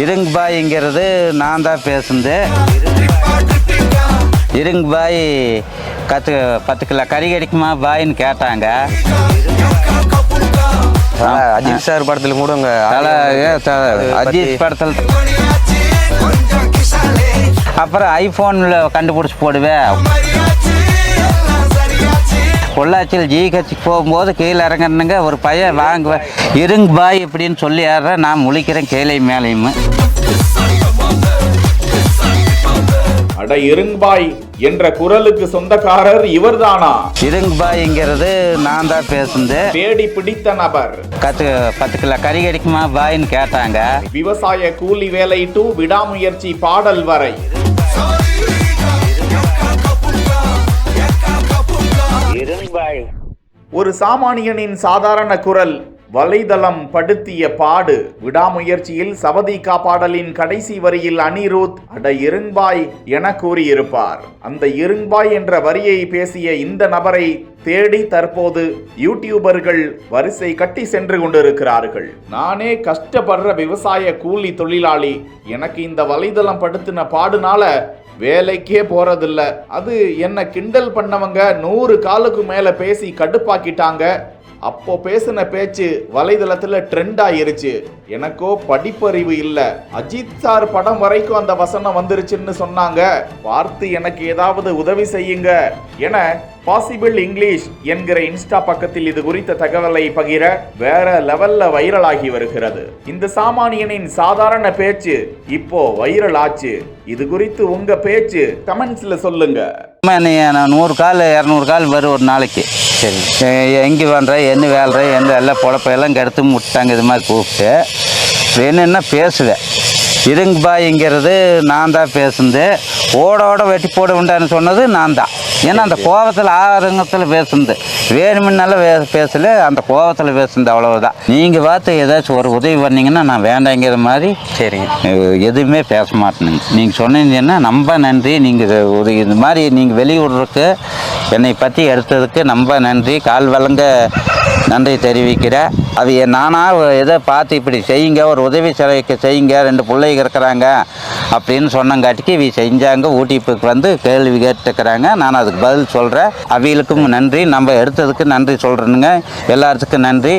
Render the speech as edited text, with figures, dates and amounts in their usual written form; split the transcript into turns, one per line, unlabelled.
இருங்க பாய்ங்கிறது நான் தான் பேசுனது. இருங்க பாய் 10 கிலோ கறி கிடைக்குமா பாயின்னு கேட்டாங்க.
அஜித் சார் படத்தில் கூட
அஜித் படத்தில் அப்புறம் ஐஃபோனில் கண்டுபிடிச்சி போடுவேன். பொள்ளாச்சியில் ஜிஹெச்சுக்கு போகும்போது கீழே இறங்கணுங்க ஒரு பையன் வாங்குவேன் இருங்க பாய் இப்படின்னு சொல்லி ஏறுறேன். நான் முழிக்கிறேன் கீழே மேலேயும்.
அட இருங்பாய் என்ற குரலுக்கு சொந்தக்காரர் இவர்தானா?
இருங்பாய்ங்கிறது நான் தான் பேசுனது.
தேடி பிடித்த நபர்
10 கிலோ கறி கிடைக்குமா பாயின்னு கேட்டாங்க.
விவசாய கூலி வேலை டு விடாமுயற்சி பாடல் வரை ஒரு சாமானியனின் சாதாரண குரல், வலைதளம் படுத்திய பாடு. விடாமுயற்சியில் சவதிகா பாடலின் கடைசி வரியில் அனிருத் அட இருங்பாய் என கூறியிருப்பார். அந்த இருங்பாய் என்ற வரியை பேசிய இந்த நபரை தேடி தற்போது யூடியூபர்கள் வரிசை கட்டி சென்று கொண்டிருக்கிறார்கள். நானே கஷ்டப்படுற விவசாய கூலி தொழிலாளி, எனக்கு இந்த வலைதளம் படுத்தின பாடுனால வேலைக்கே போறதில்ல. அது என்ன கிண்டல் பண்ணவங்க 100 காலுக்கு மேல பேசி கடுப்பாக்கிட்டாங்க. அப்போ பேசின பேச்சு வலைதளத்துல ட்ரெண்ட் ஆயிருச்சு. எனக்கோ படிப்பறிவு இல்ல, அஜித் சார் படம் வரைக்கும் அந்த வசனம் வந்துருச்சுன்னு சொன்னாங்க. பார்த்து எனக்கு ஏதாவது உதவி செய்யுங்க என பாசிபிள் இங்கிலீஷ் என்கிற இன்ஸ்டா பக்கத்தில் இது குறித்த தகவலை பகிர வேற லெவல்ல வைரல் ஆகி வருகிறது. இந்த சாமானியனின் சாதாரண பேச்சு இப்போ வைரல் ஆச்சு. இது குறித்து உங்க பேச்சு கமெண்ட்ஸ்ல சொல்லுங்க.
100 கால் 200 கால் வரும் ஒரு நாளைக்கு. சரி, எங்கே பண்ணுற என்ன வேலை எந்த எல்லாம் பொழப்பெல்லாம் கெடுத்து முட்டாங்க. இது மாதிரி கூப்பிட்டு என்னென்ன பேசுவேன். இருங்க பாய்ங்கிறது நான் தான் பேசுனது. ஓட வெட்டி போட வேண்டான்னு சொன்னது நான் தான். ஏன்னா அந்த கோபத்தில் ஆரங்கத்தில் பேசுனது வேணுமுன்னால பேசல, அந்த கோபத்தில் பேசுனது அவ்வளவுதான். நீங்கள் பார்த்து ஏதாச்சும் ஒரு உதவி பண்ணிங்கன்னா நான் வேண்டாங்கிற மாதிரி சரிங்க எதுவுமே பேச மாட்டேனுங்க. நீங்கள் சொன்னீங்கன்னா ரொம்ப நன்றி. நீங்கள் ஒரு இது மாதிரி நீங்கள் வெளியூருக்கு என்னை பற்றி எடுத்ததுக்கு ரொம்ப நன்றி. கால் வழங்க நன்றி தெரிவிக்கிறேன். அது நானாக எதை பார்த்து இப்படி செய்யுங்க, ஒரு உதவி செய்யுங்க, 2 பிள்ளைங்க இருக்கிறாங்க அப்படின்னு சொன்னங்காட்டிக்கு இவ செஞ்சாங்க. ஊட்டிப்புக்கு வந்து கேள்வி கேட்டுக்கிறாங்க. நான் அதுக்கு பதில் சொல்கிறேன். அவிகளுக்கும் நன்றி. நம்ம எடுத்ததுக்கு நன்றி சொல்கிறேனுங்க. எல்லாத்துக்கும் நன்றி.